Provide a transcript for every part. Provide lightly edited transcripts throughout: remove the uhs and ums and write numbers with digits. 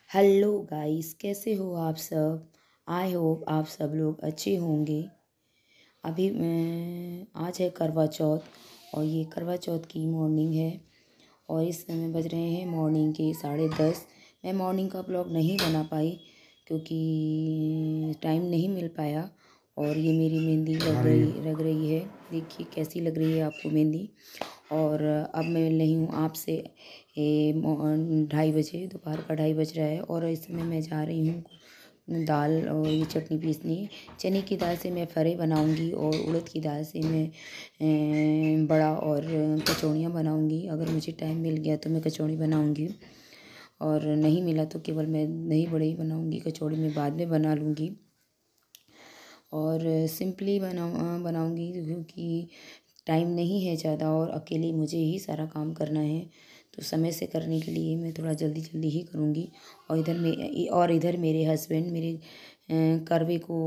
Hello guys, कैसे हो आप सब। आई होप आप सब लोग अच्छे होंगे। अभी आज है करवा चौथ और ये करवा चौथ की मॉर्निंग है और इस समय बज रहे हैं मॉर्निंग के 10:30। मैं मॉर्निंग का ब्लॉग नहीं बना पाई क्योंकि टाइम नहीं मिल पाया। और ये मेरी मेहंदी लग रही है। देखिए कैसी लग रही है आपको मेहंदी। और अब मैं मिल रही हूँ आपसे 2:30 बजे, दोपहर का 2:30 बज रहा है और इस समय मैं जा रही हूँ दाल और ये चटनी पीसनी। चने की दाल से मैं फरे बनाऊँगी और उड़द की दाल से मैं बड़ा और कचौड़ियाँ बनाऊँगी। अगर मुझे टाइम मिल गया तो मैं कचौड़ी बनाऊँगी और नहीं मिला तो केवल मैं दही बड़े ही बनाऊँगी। कचौड़ी मैं बाद में बना लूँगी और सिंपली बनाऊँगी क्योंकि टाइम नहीं है ज़्यादा और अकेले मुझे ही सारा काम करना है। तो समय से करने के लिए मैं थोड़ा जल्दी जल्दी ही करूँगी। और इधर मेरे हस्बैंड मेरे करवे को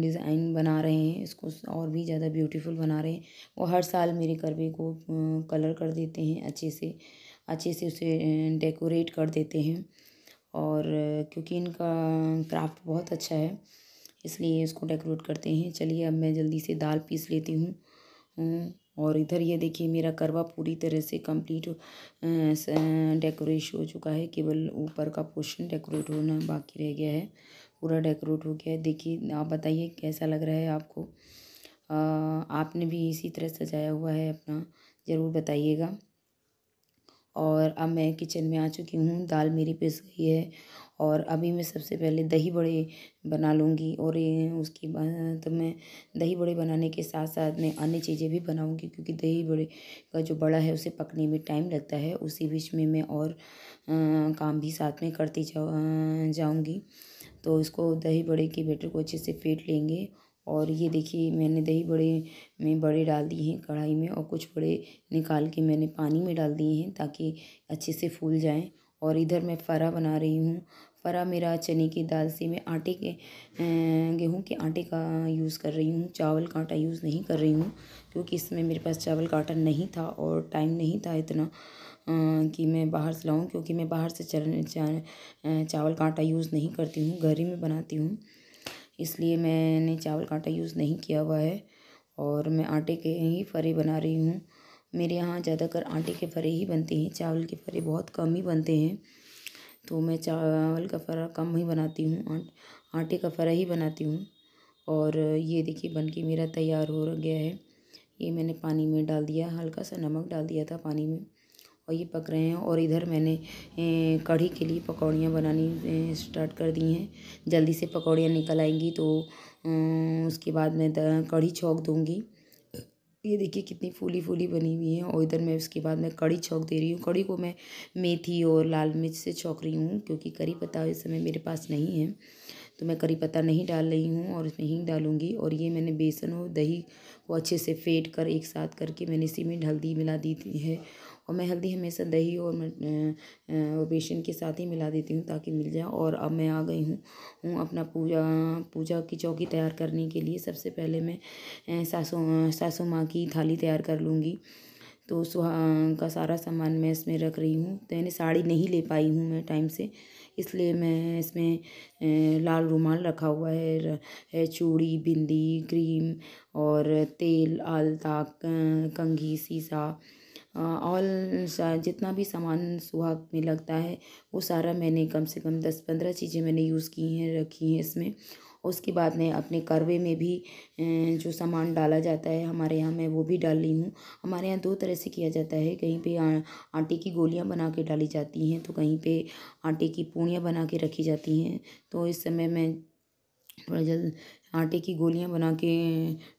डिज़ाइन बना रहे हैं, इसको और भी ज़्यादा ब्यूटीफुल बना रहे हैं। वो हर साल मेरे करवे को कलर कर देते हैं, अच्छे से उसे डेकोरेट कर देते हैं। और क्योंकि इनका क्राफ्ट बहुत अच्छा है इसलिए इसको डेकोरेट करते हैं। चलिए अब मैं जल्दी से दाल पीस लेती हूँ। और इधर ये देखिए मेरा करवा पूरी तरह से कंप्लीट डेकोरेट हो चुका है। केवल ऊपर का पोर्शन डेकोरेट होना बाकी रह गया है। पूरा डेकोरेट हो गया है। देखिए आप बताइए कैसा लग रहा है आपको। आपने भी इसी तरह सजाया हुआ है अपना, ज़रूर बताइएगा। और अब मैं किचन में आ चुकी हूँ। दाल मेरी पिस गई है और अभी मैं सबसे पहले दही बड़े बना लूँगी। और ये उसके बाद तो मैं दही बड़े बनाने के साथ साथ मैं अन्य चीज़ें भी बनाऊँगी क्योंकि दही बड़े का जो बड़ा है उसे पकने में टाइम लगता है। उसी बीच में मैं और काम भी साथ में करती जाऊँगी। तो इसको दही बड़े के बैटर को अच्छे से फेंट लेंगे। और ये देखिए मैंने दही बड़े में बड़े डाल दिए हैं कढ़ाई में और कुछ बड़े निकाल के मैंने पानी में डाल दिए हैं ताकि अच्छे से फूल जाएं। और इधर मैं फरा बना रही हूँ। फरा मेरा चने की दाल से मैं गेहूं के आटे का यूज़ कर रही हूँ, चावल का आटा यूज़ नहीं कर रही हूँ क्योंकि इसमें मेरे पास चावल का आटा नहीं था और टाइम नहीं था इतना कि मैं बाहर से लाऊं। क्योंकि मैं बाहर से चावल का आटा यूज़ नहीं करती हूँ, घर ही में बनाती हूँ, इसलिए मैंने चावल का आटा यूज़ नहीं किया हुआ है। और मैं आटे के ही फरे बना रही हूँ। मेरे यहाँ ज़्यादातर आटे के फरे ही बनते हैं, चावल के फरे बहुत कम ही बनते हैं। तो मैं चावल का फरा कम ही बनाती हूँ, आटे का फरा ही बनाती हूँ। और ये देखिए बनके मेरा तैयार हो गया है। ये मैंने पानी में डाल दिया, हल्का सा नमक डाल दिया था पानी में और ये पक रहे हैं। और इधर मैंने कढ़ी के लिए पकौड़ियाँ बनानी स्टार्ट कर दी हैं। जल्दी से पकौड़ियाँ निकल आएंगी तो उसके बाद मैं कढ़ी छौंक दूँगी। ये देखिए कितनी फूली फूली बनी हुई है। और इधर मैं उसके बाद मैं कढ़ी छौंक दे रही हूँ। कढ़ी को मैं मेथी और लाल मिर्च से छौंक रही हूँ क्योंकि करी पत्ता इस समय मेरे पास नहीं है तो मैं करी पत्ता नहीं डाल रही हूँ और इसमें हींग डालूँगी। और ये मैंने बेसन और दही को अच्छे से फेंट कर एक साथ करके मैंने इसी में हल्दी मिला दी है। और मैं हल्दी हमेशा दही और बेसन के साथ ही मिला देती हूँ ताकि मिल जाए। और अब मैं आ गई हूँ अपना पूजा की चौकी तैयार करने के लिए। सबसे पहले मैं सासू माँ की थाली तैयार कर लूँगी। तो का सारा सामान मैं इसमें रख रही हूँ। तो मैंने साड़ी नहीं ले पाई हूँ मैं टाइम से, इसलिए मैं इसमें लाल रुमाल रखा हुआ है चूड़ी, बिंदी, क्रीम और तेल, आलता, कंघी, सीसा, ऑल जितना भी सामान सुहाग में लगता है वो सारा मैंने कम से कम 10-15 चीज़ें मैंने यूज़ की हैं, रखी हैं इसमें। उसके बाद मैं अपने करवे में भी जो सामान डाला जाता है हमारे यहाँ मैं वो भी डाल रही हूँ। हमारे यहाँ 2 तरह से किया जाता है, कहीं पे आटे की गोलियाँ बना के डाली जाती हैं तो कहीं पे आटे की पूड़ियाँ बना के रखी जाती हैं। तो इस समय मैं थोड़ा जल्द आटे की गोलियाँ बना के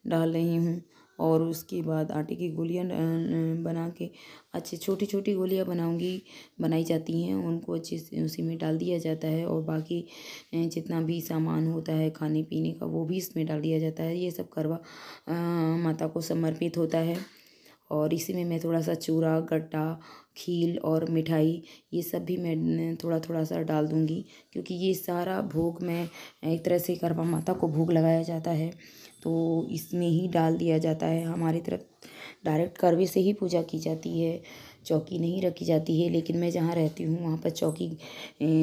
डाल रही हूँ। और उसके बाद आटे की गोलियाँ बना के अच्छी छोटी छोटी गोलियाँ बनाई जाती हैं, उनको अच्छे से उसी में डाल दिया जाता है। और बाकी जितना भी सामान होता है खाने पीने का वो भी इसमें डाल दिया जाता है। ये सब करवा माता को समर्पित होता है। और इसी में मैं थोड़ा सा चूरा, गट्टा, खील और मिठाई ये सब भी मैं थोड़ा थोड़ा सा डाल दूँगी क्योंकि ये सारा भोग मैं एक तरह से करवा माता को भोग लगाया जाता है तो इसमें ही डाल दिया जाता है। हमारी तरफ डायरेक्ट करवे से ही पूजा की जाती है। चौकी नहीं रखी जाती है, लेकिन मैं जहाँ रहती हूँ वहाँ पर चौकी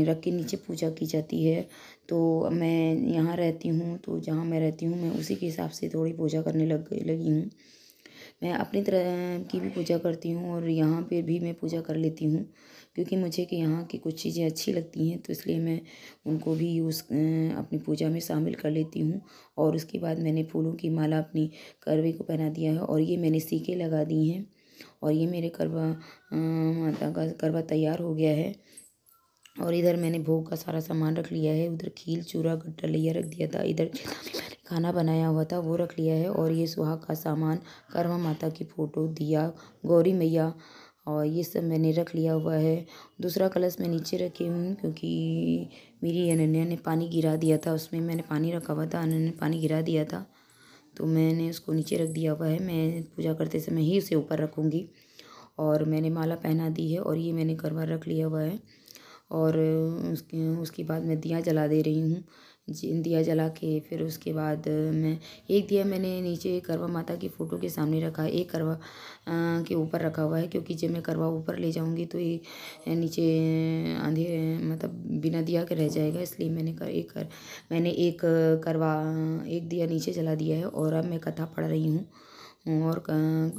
रख के नीचे पूजा की जाती है। तो मैं यहाँ रहती हूँ, तो जहाँ मैं रहती हूँ मैं उसी के हिसाब से थोड़ी पूजा करने लगी हूँ। मैं अपनी तरह की भी पूजा करती हूँ और यहाँ पे भी मैं पूजा कर लेती हूँ, क्योंकि मुझे कि यहाँ की कुछ चीज़ें अच्छी लगती हैं, तो इसलिए मैं उनको भी अपनी पूजा में शामिल कर लेती हूँ। और उसके बाद मैंने फूलों की माला अपनी करवे को पहना दिया है और ये मैंने सीके लगा दी हैं और ये मेरे करवा माता का करवा तैयार हो गया है। और इधर मैंने भोग का सारा सामान रख लिया है। उधर खील चूरा गट्टा लिया रख दिया था। इधर खाना बनाया हुआ था वो रख लिया है। और ये सुहाग का सामान, करवा माता की फ़ोटो, दिया, गौरी मैया और ये सब मैंने रख लिया हुआ है। दूसरा कलश मैं नीचे रखी हूँ क्योंकि मेरी अनन्या ने पानी गिरा दिया था, उसमें मैंने पानी रखा हुआ था, अनन्या ने पानी गिरा दिया था, तो मैंने उसको नीचे रख दिया हुआ है। मैं पूजा करते समय ही उसे ऊपर रखूँगी। और मैंने माला पहना दी है और ये मैंने करवा रख लिया हुआ है। और उसके बाद मैं दिया जला दे रही हूँ। दिया जला के फिर उसके बाद मैं एक दिया मैंने नीचे करवा माता की फ़ोटो के सामने रखा है, एक करवा के ऊपर रखा हुआ है, क्योंकि जब मैं करवा ऊपर ले जाऊँगी तो ये नीचे अंधेरे मतलब बिना दिया के रह जाएगा, इसलिए मैंने एक करवा एक दिया नीचे जला दिया है। और अब मैं कथा पढ़ रही हूँ और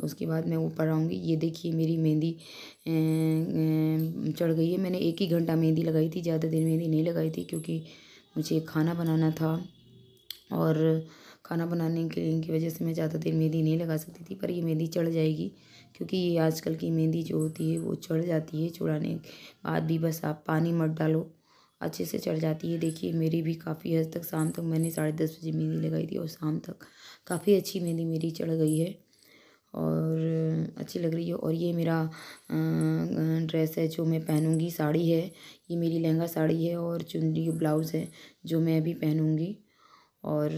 उसके बाद मैं ऊपर आऊँगी। ये देखिए मेरी मेहंदी चढ़ गई है। मैंने 1 ही घंटा मेहंदी लगाई थी, ज़्यादा देर मेहंदी नहीं लगाई थी, क्योंकि मुझे खाना बनाना था और खाना बनाने की वजह से मैं ज़्यादा देर मेहंदी नहीं लगा सकती थी। पर ये मेहंदी चढ़ जाएगी, क्योंकि ये आजकल की मेहंदी जो होती है वो चढ़ जाती है। छुड़ाने के बाद भी बस आप पानी मत डालो, अच्छे से चढ़ जाती है। देखिए मेरी भी काफ़ी हद तक शाम तक मैंने 10:30 बजे मेहंदी लगाई थी और शाम तक काफ़ी अच्छी मेहंदी मेरी चढ़ गई है और अच्छी लग रही है। और ये मेरा ड्रेस है जो मैं पहनूंगी, साड़ी है, ये मेरी लहंगा साड़ी है और चुनरी ब्लाउज़ है जो मैं अभी पहनूंगी। और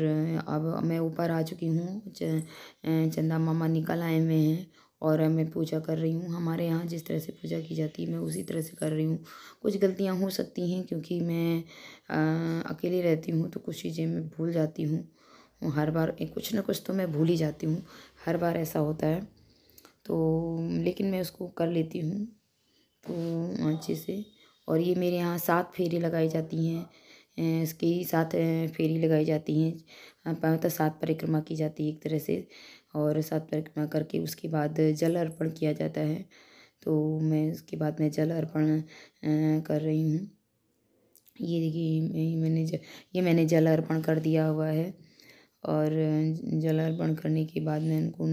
अब मैं ऊपर आ चुकी हूँ। चंदा मामा निकल आए हुए हैं और मैं पूजा कर रही हूँ। हमारे यहाँ जिस तरह से पूजा की जाती है मैं उसी तरह से कर रही हूँ। कुछ गलतियाँ हो सकती हैं क्योंकि मैं अकेली रहती हूँ, तो कुछ चीज़ें मैं भूल जाती हूँ। हर बार कुछ ना कुछ तो मैं भूल ही जाती हूँ, हर बार ऐसा होता है। तो लेकिन मैं उसको कर लेती हूँ तो अच्छे से। और ये मेरे यहाँ 7 फेरी लगाई जाती हैं, इसकी 7 फेरी लगाई जाती हैं। मतलब 7 परिक्रमा की जाती है एक तरह से। और 7 परिक्रमा करके उसके बाद जल अर्पण किया जाता है। तो मैं उसके बाद मैं जल अर्पण कर रही हूँ। ये देखिए ये मैंने जल अर्पण कर दिया हुआ है। और जल अर्पण करने के बाद मैं उनको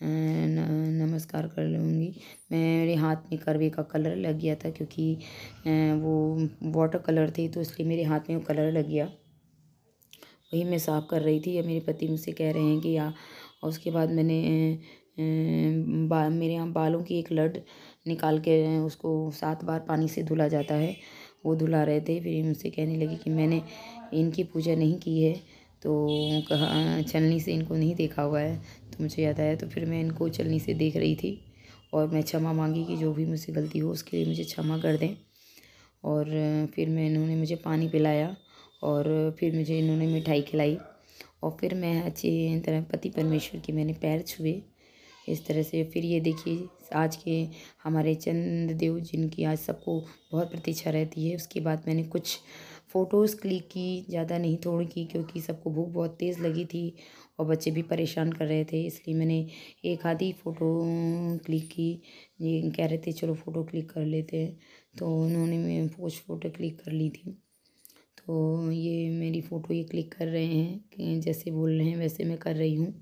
नमस्कार कर लूँगी। मेरे हाथ में करवे का कलर लग गया था, क्योंकि वो वाटर कलर थे, तो इसलिए मेरे हाथ में वो कलर लग गया। वही मैं साफ़ कर रही थी या मेरे पति मुझसे कह रहे हैं कि और उसके बाद मैंने मेरे यहाँ बालों की एक लड़ निकाल के उसको 7 बार पानी से धुला जाता है, वो धुला रहे थे। फिर मुझसे कहने लगी कि मैंने इनकी पूजा नहीं की है, तो कहा छलनी से इनको नहीं देखा हुआ है। तो मुझे याद आया, तो फिर मैं इनको छलनी से देख रही थी और मैं क्षमा मांगी कि जो भी मुझसे गलती हो उसके लिए मुझे क्षमा कर दें। और फिर इन्होंने मुझे पानी पिलाया और फिर मुझे इन्होंने मिठाई खिलाई और फिर मैं अच्छी तरह पति परमेश्वर के मैंने पैर छुए इस तरह से। फिर ये देखिए आज के हमारे चंद्रदेव जिनकी आज सबको बहुत प्रतीक्षा रहती है, उसके बाद मैंने कुछ फ़ोटोज़ क्लिक की, ज़्यादा नहीं थोड़ी की, क्योंकि सबको भूख बहुत तेज़ लगी थी और बच्चे भी परेशान कर रहे थे, इसलिए मैंने एक आधी फ़ोटो क्लिक की। ये कह रहे थे चलो फ़ोटो क्लिक कर लेते हैं, तो उन्होंने मैं कुछ फ़ोटो क्लिक कर ली थी। तो ये मेरी फ़ोटो ये क्लिक कर रहे हैं कि जैसे बोल रहे हैं वैसे मैं कर रही हूँ।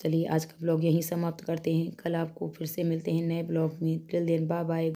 चलिए आज का ब्लॉग यहीं समाप्त करते हैं, कल आपको फिर से मिलते हैं नए ब्लॉग में। Till then bye bye.